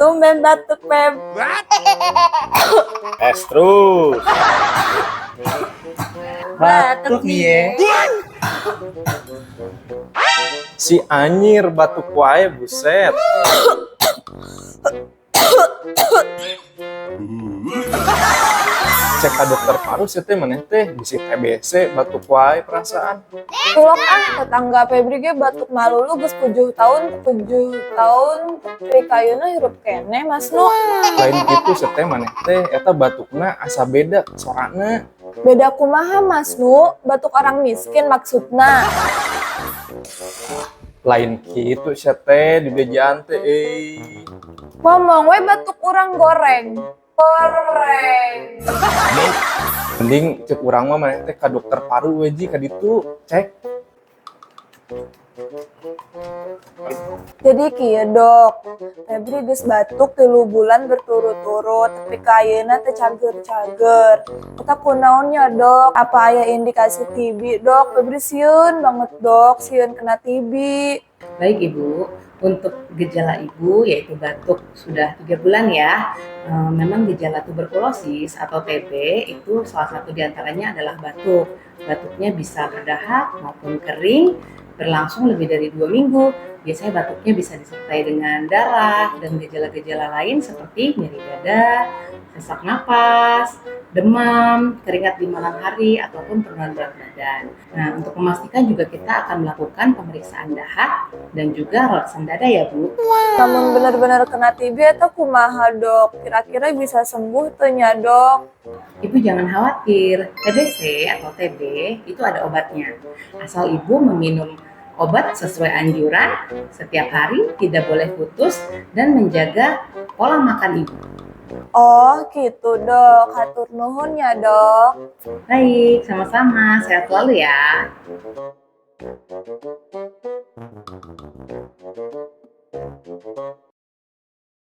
tumben batuk, Pep. Es terus. Batuk nih ya. Si anyir batuk wae buset. Cek ke dokter paru sih teh maneh teh bisi TBC batuk wae perasaan. Tulok tetangga Febri ge batuk malu lu geus 7 tahun tapi kayuna hirup kene Mas Nu. Lain kitu sih teh maneh teh eta batukna asa beda sorana. Beda kumaha Mas Nu? Batuk orang miskin maksudna. Lain kitu sih teh di bejaan teh Ngomong we batuk orang goreng. Mending cek urang mah maneh teh ka dokter paru we ji ka ditu cek. Jadi kieu Dok, Febri geus batuk 3 bulan berturut-turut tapi kayeuna teh cager-cager. Eta kunaonnya Dok? Apa aya indikasi TB Dok? Febri sieun banget Dok, sieun kena TB. Baik Ibu, untuk gejala Ibu yaitu batuk sudah 3 bulan ya. Memang gejala tuberkulosis atau TB itu salah satu diantaranya adalah batuk. Batuknya bisa berdahak maupun kering, berlangsung lebih dari 2 minggu. Biasanya batuknya bisa disertai dengan darah dan gejala-gejala lain seperti nyeri dada, sesak napas, demam, keringat di malam hari, ataupun penurunan berat badan. Nah, untuk memastikan juga kita akan melakukan pemeriksaan dahak dan juga ronsen dada ya Bu. Namun benar-benar kena TB atau kumaha Dok? Kira-kira bisa sembuh tuh nya Dok? Ibu jangan khawatir, TBC atau TB itu ada obatnya. Asal Ibu meminum obat sesuai anjuran setiap hari, tidak boleh putus, dan menjaga pola makan Ibu. Oh gitu Dok, hatur nuhun ya Dok. Baik, sama-sama. Sehat selalu ya.